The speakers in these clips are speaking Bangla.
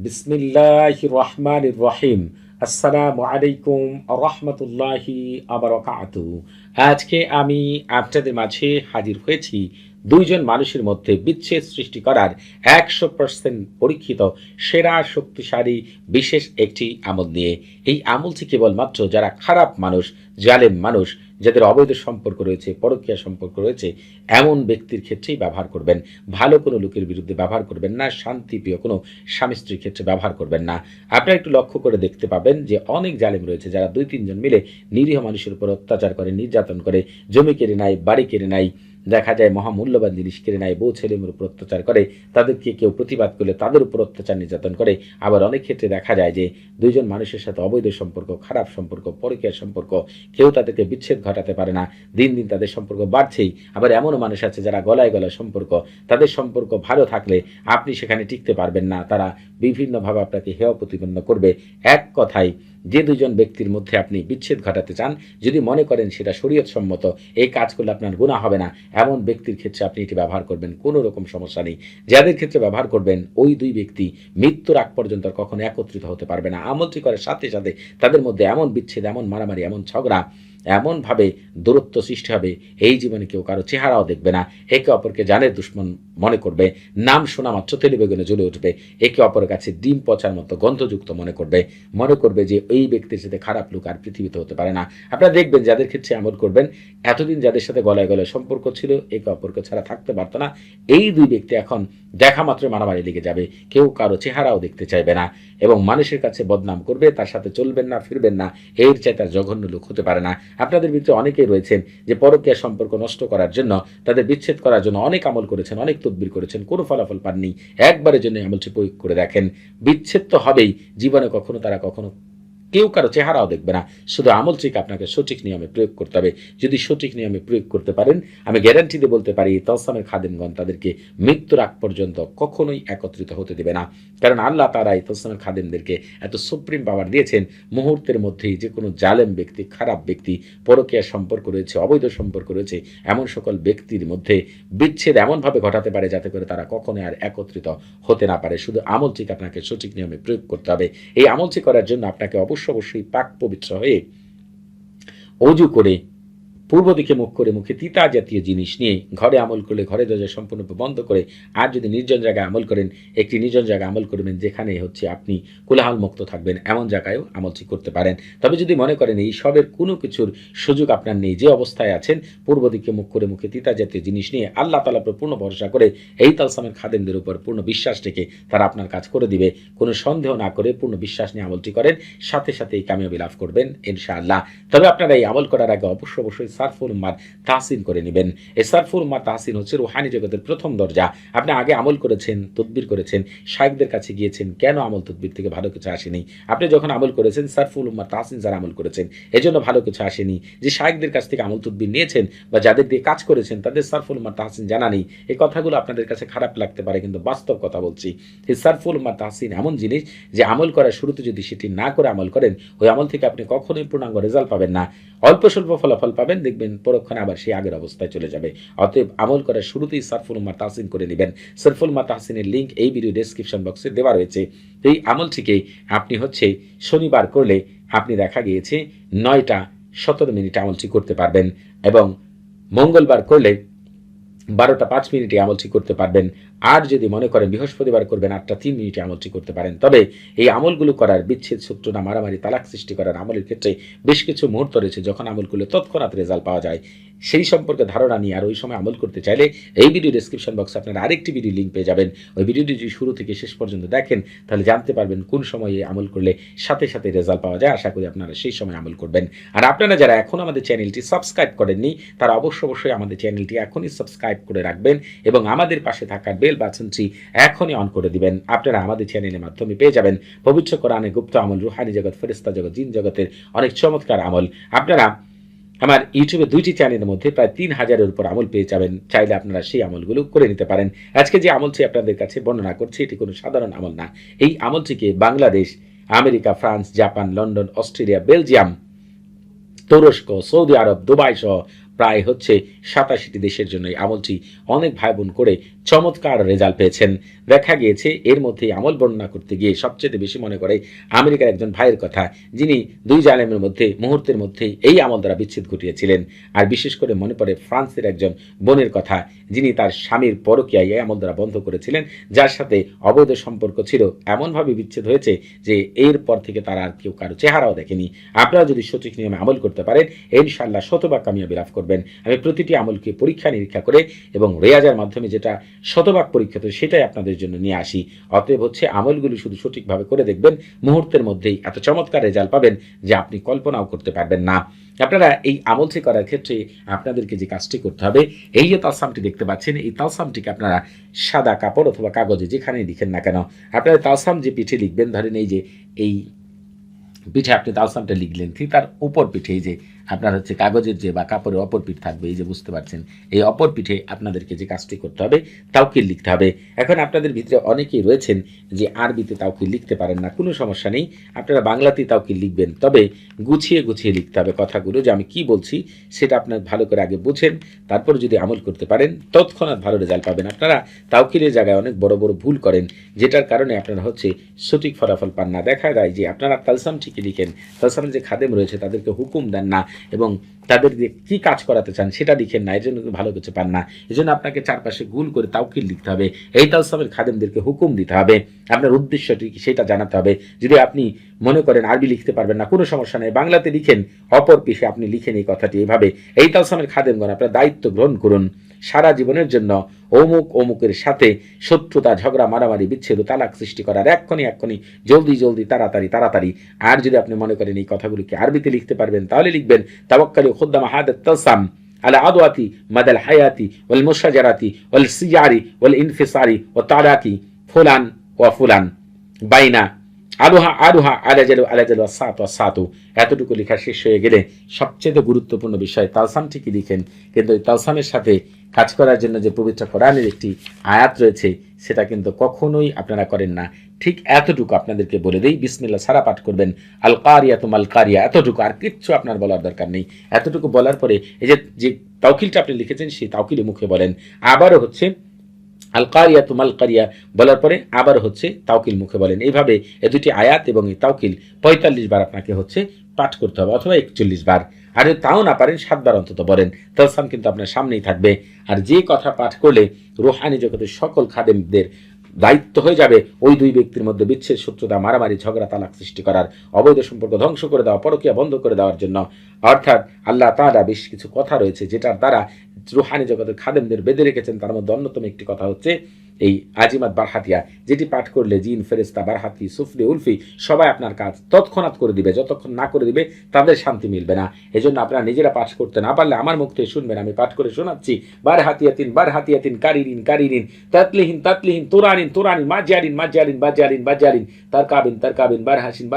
বিসমিল্লাহির রহমানির রহিম। আসসালামু আলাইকুম রহমতুল্লাহি আবারাকাতুহু। আজকে আমি আপনাদের মাঝে হাজির হয়েছি দুইজন মানুষের মধ্যে বিচ্ছেদ সৃষ্টি করার 100% পরীক্ষিত সেরা শক্তিশালী বিশেষ একটি আমল নিয়ে। এই আমলটি কেবলমাত্র যারা খারাপ মানুষ, জালেম মানুষ, যাদের অবৈধ সম্পর্ক রয়েছে, পরকীয়া সম্পর্ক রয়েছে, এমন ব্যক্তির ক্ষেত্রেই ব্যবহার করবেন। ভালো কোনো লোকের বিরুদ্ধে ব্যবহার করবেন না, শান্তিপ্রিয় কোনো স্বামী স্ত্রীর ক্ষেত্রে ব্যবহার করবেন না। আপনারা একটু লক্ষ্য করে দেখতে পাবেন যে অনেক জালেম রয়েছে যারা 2-3 জন মিলে নিরীহ মানুষের উপর অত্যাচার করে, নির্যাতন করে, জমি কেড়ে নেয়, বাড়ি কেড়ে নেয়, দেখা যায় মহামূল্যবান জিনিস কেড়ে নেয়, বউ ছেলেমেয়ের উপর অত্যাচার করে, তাদেরকে কেউ প্রতিবাদ করলে তাদের উপর অত্যাচার নির্যাতন করে। আবার অনেক ক্ষেত্রে দেখা যায় যে দুইজন মানুষের সাথে অবৈধ সম্পর্ক, খারাপ সম্পর্ক, পরকীয়া সম্পর্ক, কেউ তাদেরকে বিচ্ছেদ ঘটাতে পারে না, দিন দিন তাদের সম্পর্ক বাড়ছেই। আবার এমনও মানুষ আছে যারা গলায় গলায় সম্পর্ক, তাদের সম্পর্ক ভালো থাকলে আপনি সেখানে টিকতে পারবেন না, তারা বিভিন্নভাবে আপনাকে হেয় প্রতিপন্ন করবে। এক কথায়, যে দুজন ব্যক্তির মধ্যে আপনি বিচ্ছেদ ঘটাতে চান, যদি মনে করেন সেটা শরীয়ত সম্মত, এই কাজ করলে আপনার গুনাহ হবে না, এমন ব্যক্তির ক্ষেত্রে আপনি এটি ব্যবহার করবেন, কোনো রকম সমস্যা নেই। যাদের ক্ষেত্রে ব্যবহার করবেন, ওই দুই ব্যক্তি মৃত্যুর আগ পর্যন্ত কখনো একত্রিত হতে পারবে না। আমলটি করার সাথে সাথে তাদের মধ্যে এমন বিচ্ছেদ, এমন মারামারি, এমন ঝগড়া, এমনভাবে দূরত্ব সৃষ্টি হবে, এই জীবনে কেউ কারো চেহারাও দেখবে না, একে অপরকে জানের দুশ্মন মনে করবে, নাম শোনা মাত্র তেলে বেগুনে জ্বলে উঠবে, একে অপরের কাছে ডিম পচার মতো গন্ধযুক্ত মনে করবে যে এই ব্যক্তির সাথে খারাপ লোক আর পৃথিবীতে হতে পারে না। আপনারা দেখবেন যাদের ক্ষেত্রে আমল করবেন, এতদিন যাদের সাথে গলায় গলায় সম্পর্ক ছিল, একে অপরকে ছাড়া থাকতে পারতো না, এই দুই ব্যক্তি এখন দেখা মাত্র মারামারি লেগে যাবে, কেউ কারো চেহারাও দেখতে চাইবে না এবং মানুষের কাছে বদনাম করবে, তার সাথে চলবেন না, ফিরবেন না, এর চাই তার জঘন্য লোক হতে পারে না। আপনাদের ভিতরে অনেকেই রয়েছেন যে পরকীয়া সম্পর্ক নষ্ট করার জন্য, তাদের বিচ্ছেদ করার জন্য অনেক আমল করেছেন, অনেক তদবির করেছেন, কোনো ফলাফল পাননি। একবারের জন্য আমলটি প্রয়োগ করে দেখেন, বিচ্ছেদ তো হবেই, জীবনে কখনো কেউ কারো চেহারাও দেখবে না। শুধু আমলটিকে আপনাকে সঠিক নিয়মে প্রয়োগ করতে হবে। যদি সঠিক নিয়মে প্রয়োগ করতে পারেন, আমি গ্যারান্টি দিয়ে বলতে পারি তাওসামের খাদেমগণ তাদেরকে মৃত্যুর আগ পর্যন্ত কখনোই একত্রিত হতে দেবে না। কারণ আল্লাহ তাআলা এই তাওসামের খাদেমদেরকে এত সুপ্রিম পাওয়ার দিয়েছেন, মুহূর্তের মধ্যেই যে কোনো জালেম ব্যক্তি, খারাপ ব্যক্তি, পরকীয়া সম্পর্ক রয়েছে, অবৈধ সম্পর্ক রয়েছে, এমন সকল ব্যক্তির মধ্যে বিচ্ছেদ এমনভাবে ঘটাতে পারে যাতে করে তারা কখনোই আর একত্রিত হতে না পারে। শুধু আমলটিকে আপনাকে সঠিক নিয়মে প্রয়োগ করতে হবে। এই আমলটি করার জন্য আপনাকে অবশ্যই পাক পবিত্র হয়ে অজু করে পূর্ব দিকে মুখ করে মুখে তিতা জাতীয় জিনিস নিয়ে ঘরে আমল করলে ঘরে দরজা সম্পূর্ণরূপে বন্ধ করে, আর যদি নির্জন জায়গায় আমল করেন, একটি নির্জন জায়গায় আমল করবেন যেখানে আপনি কোলাহল মুক্ত থাকবেন, এমন জায়গায়ও আমলটি করতে পারেন। তবে যদি মনে করেন এই সবের কোনো কিছুর সুযোগ আপনার নেই, যে অবস্থায় আছেন, পূর্ব দিকে মুখ করে মুখে তিতা জাতীয় জিনিস নিয়ে আল্লাহ তাআলার উপর পূর্ণ ভরসা করে, এই তালসামের খাদেমদের উপর পূর্ণ বিশ্বাস রেখে তারা আপনার কাজ করে দিবে, কোনো সন্দেহ না করে পূর্ণ বিশ্বাস নিয়ে আমলটি করেন, সাথে সাথেই কামিয়াবি লাভ করবেন ইনশাআল্লাহ। তবে আপনারা এই আমল করার আগে অবশ্যই সারফুল উম্মাহ তাহসিন করে নেবেন। এই সারফুল উম্মাহ তাহসিন হচ্ছে রুহানি জগতের প্রথম দরজা। আপনি আগে আমল করেছেন, তদবির করেছেন, শায়েখদের কাছে গিয়েছেন, কেন আমল তদবির থেকে ভালো কিছু আসেনি? আপনি যখন আমল করেছেন, সারফুল উম্মাহ তাহসিন যারা আমল করেছেন, এজন্য ভালো কিছু আসেনি। যে শায়েখদের কাছ থেকে আমল তদবির নিয়েছেন বা যাদের দিয়ে কাজ করেছেন, তাদের সারফুল উম্মাহ তাহসিন জানা নেই। এই কথাগুলো আপনাদের কাছে খারাপ লাগতে পারে, কিন্তু বাস্তব কথা বলছি। এই সারফুল উম্মাহ তাহসিন এমন জিনিস যে আমল করার শুরুতে যদি সেটি না করে আমল করেন, ওই আমল থেকে আপনি কখনোই পূর্ণাঙ্গ রেজাল্ট পাবেন না। অল্প স্বল্প ফলাফল পাবেন, দেখবেন পরক্ষণে আবার সেই আগের অবস্থায় চলে যাবে। অতএব আমল করার শুরুতেই সারফুল উম্মাহ তাহসিন করে নেবেন। সারফুল উম্মাহ তাহসিনের লিঙ্ক এই ভিডিও ডেসক্রিপশন বক্সে দেওয়া রয়েছে। এই আমলটিকে আপনি শনিবার করলে আপনি দেখা গিয়েছে 9টা 17 মিনিট আমলটি করতে পারবেন এবং মঙ্গলবার করলে 12টা 5 মিনিটে আমলটি করতে পারবেন। আর যদি মনে করেন বৃহস্পতিবার করবেন 8টা 3 মিনিটে আমলটি করতে পারেন। তবে এই আমলগুলো করার, বিচ্ছেদ, শত্রুতা, মারামারি, তালাক সৃষ্টি করার আমলের ক্ষেত্রে বেশ কিছু মুহূর্ত রয়েছে যখন আমল করলে তৎক্ষণাৎ রেজাল্ট পাওয়া যায়। সেই সম্পর্কে ধারণা নিয়ে আর ওই সময় আমল করতে চাইলে এই ভিডিও ডেসক্রিপশন বক্সে আপনারা আরেকটি ভিডিও লিঙ্ক পেয়ে যাবেন। ওই ভিডিওটি যদি শুরু থেকে শেষ পর্যন্ত দেখেন, তাহলে জানতে পারবেন কোন সময়ে আমল করলে সাথে সাথে রেজাল্ট পাওয়া যায়। আশা করি আপনারা সেই সময় আমল করবেন। আর আপনারা যারা এখন আমাদের চ্যানেলটি সাবস্ক্রাইব করেননি, তারা অবশ্যই আমাদের চ্যানেলটি এখনই সাবস্ক্রাইব করে রাখবেন এবং আমাদের পাশে থাকা বেল বাটনটি এখনই অন করে দিবেন। আপনারা আমাদের চ্যানেলের মাধ্যমে পেয়ে যাবেন পবিত্র কোরআনে গুপ্ত আমল, রুহানি জগৎ, ফেরেশতা জগৎ, জিন জগতের অনেক চমৎকার আমল। আপনারা আমার ইউটিউবে 2টি চ্যানেলের মধ্যে প্রায় 3000-এর উপর আমল পেয়ে যাবেন। চাইলে আপনারা সেই আমলগুলো করে নিতে পারেন। আজকে যে আমলটি আপনাদের কাছে বর্ণনা করছি, এটি কোনো সাধারণ আমল না। এই আমলটিকে Bangladesh, America, France, Japan, London, Australia, Belgium, তুরস্ক, সৌদি আরব, দুবাই সহ প্রায় হচ্ছে 87টি দেশের জন্য এই আমলটি অনেক ভাই বোন করে চমৎকার রেজাল্ট পেয়েছেন। দেখা গিয়েছে এর মধ্যে আমল বর্ণনা করতে গিয়ে সবচেয়ে বেশি মনে করে আমেরিকার একজন ভাইয়ের কথা, যিনি দুই জালেমের মধ্যে মুহূর্তের মধ্যেই এই আমল দ্বারা বিচ্ছেদ ঘটিয়েছিলেন। আর বিশেষ করে মনে পড়ে ফ্রান্সের একজন বোনের কথা, যিনি তার স্বামীর পরকীয়া এই আমল দ্বারা বন্ধ করেছিলেন, যার সাথে অবৈধ সম্পর্ক ছিল, এমনভাবে বিচ্ছেদ হয়েছে যে এরপর থেকে তারা আর কেউ কারো চেহারাও দেখেনি। আপনারা যদি সঠিক নিয়মে আমল করতে পারেন, ইনশাআল্লাহ শতভাগ কামিয়াবি লাভ করবেন। আমি প্রতিটি আমলকে পরীক্ষা নিরীক্ষা করে এবং রেয়াজের মাধ্যমে যেটা শতভাগ পরীক্ষিত সেটাই আপনাদের জন্য নিয়ে আসি। অতএব হচ্ছে আমলগুলি শুধু সঠিকভাবে করে দেখবেন, মুহূর্তের মধ্যেই এত চমৎকার রেজাল্ট পাবেন যে আপনি কল্পনাও করতে পারবেন না। আপনারা এই আমলটি করার ক্ষেত্রে আপনাদেরকে যে কাজটি করতে হবে, এই যে তালসামটি দেখতে পাচ্ছেন, এই তালসামটিকে আপনারা সাদা কাপড় অথবা কাগজে যেখানেই লিখেন না কেন, আপনারা তালসাম যে পিঠে লিখবেন, ধরেন এই যে এই পিঠে আপনি তালসামটা লিখলেন, ঠিক তার উপর পিঠে এই যে আপনার হচ্ছে কাগজের যে বা কাপড়ের অপর পিঠ থাকবে, এই যে বুঝতে পারছেন, এই অপর পিঠে আপনাদেরকে যে কাজটি করতে হবে, তাওকিল লিখতে হবে। এখন আপনাদের ভিতরে অনেকেই রয়েছেন যে আরবিতে তাওকিল লিখতে পারেন না, কোনো সমস্যা নেই, আপনারা বাংলাতেই তাওকিল লিখবেন, তবে গুছিয়ে গুছিয়ে লিখতে হবে কথাগুলো, যে আমি কি বলছি সেটা আপনার ভালো করে আগে বুঝেন, তারপর যদি আমল করতে পারেন তৎক্ষণাৎ ভালো রেজাল্ট পাবেন। আপনারা তাওকিলের জায়গায় অনেক বড় বড় ভুল করেন, যেটার কারণে আপনারা হচ্ছে সঠিক ফলাফল পান না। দেখা যায় যে আপনারা তালসাম ঠিকই লিখেন, তালসামের যে খাদেম রয়েছে তাদেরকে হুকুম দেন না এবং তাদের দিয়ে কি কাজ করাতে চান সেটা লিখেন না, এই জন্য ভালো কিছু পান না। এই জন্য আপনাকে চারপাশে গুল করে তাওকিল লিখতে হবে, এই তালসামের খাদেমদেরকে হুকুম দিতে হবে, আপনার উদ্দেশ্যটি কি সেটা জানাতে হবে। যদি আপনি মনে করেন আরবি লিখতে পারবেন না, কোনো সমস্যা নেই, বাংলাতে লিখেন, অপর পিঠে আপনি লিখেন এই কথাটি এইভাবে। এই তালসামের খাদেমগণ আপনার দায়িত্ব গ্রহণ করুন, সারা জীবনের জন্য অমুক অমুকের সাথে শত্রুতা, ঝগড়া, মারামারি, বিচ্ছেদ, তালাক সৃষ্টি করার এক্ষুনি জলদি জলদি তাড়াতাড়ি। আর যদি আপনি মনে করেন এই কথাগুলিকে আরবিতে লিখতে পারবেন, তাহলে লিখবেন তাওয়াক্কালু খুদ্দাম হাদাত তালসাম আলা আদওয়াতি মাদাল হায়াতি ওয়াল মুশাজারাতি ওয়াল সিয়ারি ওয়াল ইনফিসারি ওয়া তারাকি ফুলান ওয়া ফুলান বাইনা আলুহা আলাজালু সাতু। এতটুকু লেখা শেষ হয়ে গেলে সবচেয়ে গুরুত্বপূর্ণ বিষয় তালসামটি কি লিখেন, কিন্তু এই তালসামের সাথে কাজ করার জন্য যে পবিত্র কোরআনের একটি আয়াত রয়েছে সেটা কিন্তু কখনোই আপনারা করেন না। ঠিক এতটুকু আপনাদেরকে বলে দেই, বিসমিল্লাহ সারা পাঠ করবেন, আল কারিয়াতু মাল কারিয়া, এতটুকু, আর কিচ্ছু আপনার বলার দরকার নেই। এতটুকু বলার পরে এই যে তাওকিলটা আপনি লিখেছেন সেই তাওকিলে মুখে বলেন, আবারও হচ্ছে আল কারিয়াতু মাল কারিয়া বলার পরে আবার হচ্ছে তাওকিল মুখে বলেন। এইভাবে এই দুটি আয়াত এবং এই তাওকিল 45 বার আপনাকে হচ্ছে পাঠ করতে হবে, অথবা 41 বার। আর তাও না পারেন 7 বার অন্তত বলেন। তালসাম কিন্তু আপনার সামনেই থাকবে। আর যে কথা পাঠ করলে রুহানি জগতের সকল খাদেমদের দায়িত্ব হয়ে যাবে ওই দুই ব্যক্তির মধ্যে বিচ্ছেদ, শত্রুতা, মারামারি, ঝগড়া, তালাক সৃষ্টি করার, অবৈধ সম্পর্ক ধ্বংস করে দেওয়া, পরকীয়া বন্ধ করে দেওয়ার জন্য। অর্থাৎ আল্লাহ তাআলা বেশ কিছু কথা রয়েছে যেটার দ্বারা রুহানি জগতের খাদেমদের বেঁধে রেখেছেন। তার মধ্যে অন্যতম একটি কথা হচ্ছে এই আজিমাত বারহাতিয়া, যেটি পাঠ করলে জিন, ফেরেস্তা, বারহাতি, সুফলি, উলফি সবাই আপনার কাজ তৎক্ষণাৎ করে দিবে। যতক্ষণ না করে দিবে তাদের শান্তি মিলবে না। এজন্য আপনারা নিজেরা পাঠ করতে না পারলে আমার মুখ থেকে শুনবেন, আমি পাঠ করে শোনাচ্ছি। বারহাতিয়াতিন কারিরিন তাতলিহিন তুরানিন মাজিয়ারিন তারকাবিন বারহাসিন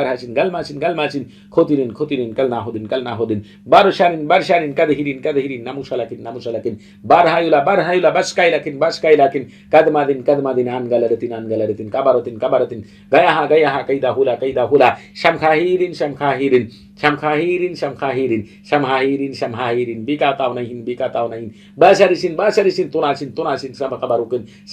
গালমাসিন খতিরিন কালনাহুদিন বারশারিন কাদহিরিন নামুশালাকিন বারহায়ুলা বাসকাইলাকিন কাদমাদিন আনগালারিতিন কাবারতিন গায়াহা কাইদা হুলা শামখাহিরিন বিকাতাউনাইন বাশারিসিন তুনাসিন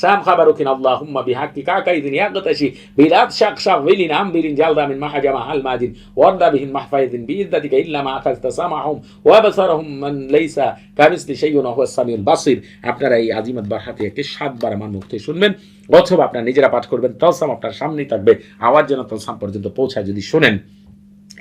সামখাবারুকিন আল্লাহুম্মা বিহাক্কি কাকাইদিন ইয়াগতাশি বিলাদ শাকশা ওয়ালিন আমবিরিন জালদামিন মাহাজামা আলমাদিন ওয়ারদা বিহিন মাহফাইদিন বিইদ্দাতিকা ইল্লা মা আখাযতা সামাহুম ওয়া বাসারহুম মান লাইসা কামিসলি শাইউন ওয়া হুয়াস সামিউল বাসির। আপনারা এই আজিমাত বারহাতিয়াকে 7 বার আমার মুখ থেকে শুনবেন, অথবা আপনারা নিজেরা পাঠ করবেন। তালসাম আপনার সামনেই থাকবে, আওয়াজ যেন তালসাম পর্যন্ত পৌঁছায় যদি শোনেন।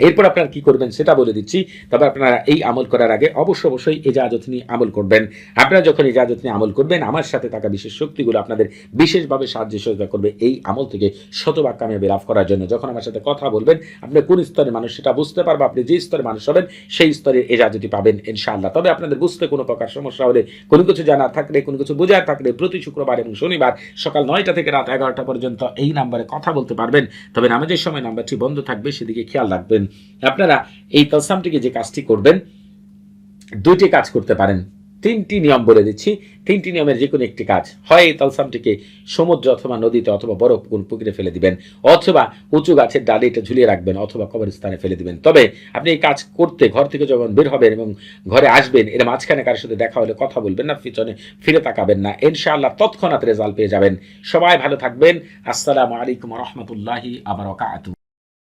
এরপর আপনারা কি করবেন সেটা বলে দিচ্ছি। তবে আপনারা এই আমল করার আগে অবশ্যই ইজাজত নিয়ে আমল করবেন। আপনারা যখন ইজাজত নিয়ে আমল করবেন, আমার সাথে থাকা বিশেষ শক্তিগুলো আপনাদের বিশেষভাবে সাহায্য সহযোগিতা করবে এই আমল থেকে শতভাগ কামিয়াবি লাভ করার জন্য। যখন আমার সাথে কথা বলবেন, আপনি কোন স্তরের মানুষ সেটা বুঝতে পারবো, আপনি যে স্তরের মানুষ হবেন সেই স্তরে ইজাজতই পাবেন ইনশাআল্লাহ। তবে আপনাদের বুঝতে কোনো প্রকার সমস্যা হলে, কোনো কিছু জানার থাকলে, কোনো কিছু বোঝার থাকলে প্রতি শুক্রবার এবং শনিবার সকাল 9টা থেকে রাত 11টা পর্যন্ত এই নাম্বারে কথা বলতে পারবেন। তবে নামাজের সময় নাম্বারটি বন্ধ থাকবে, সেদিকে খেয়াল রাখবেন। আপনারা এই তালসামটিকে যে কাজটি করবেন, দুইটি কাজ করতে পারেন। তিনটি নিয়ম বলে দিচ্ছি। তিনটি নিয়মের যে কোনো একটি কাজ, হয় এই তালসামটিকে সমুদ্র অথবা নদীতে অথবা বরফ কোন পুকুরে ফেলে দিবেন, অথবা উঁচু গাছের ডালে এটা ঝুলিয়ে রাখবেন, অথবা কবরস্থানে ফেলে দিবেন। তবে আপনি এই কাজ করতে ঘর থেকে যখন বের হবেন এবং ঘরে আসবেন, এর মাঝখানে কারোর সাথে দেখা হলে কথা বলবেন না, পিছনে ফিরে তাকাবেন না, ইনশাআল্লাহ তৎক্ষণাৎ রেজাল্ট পেয়ে যাবেন। সবাই ভালো থাকবেন। আসসালামু আলাইকুম ওয়া রাহমাতুল্লাহি ওয়া বারাকাতুহু।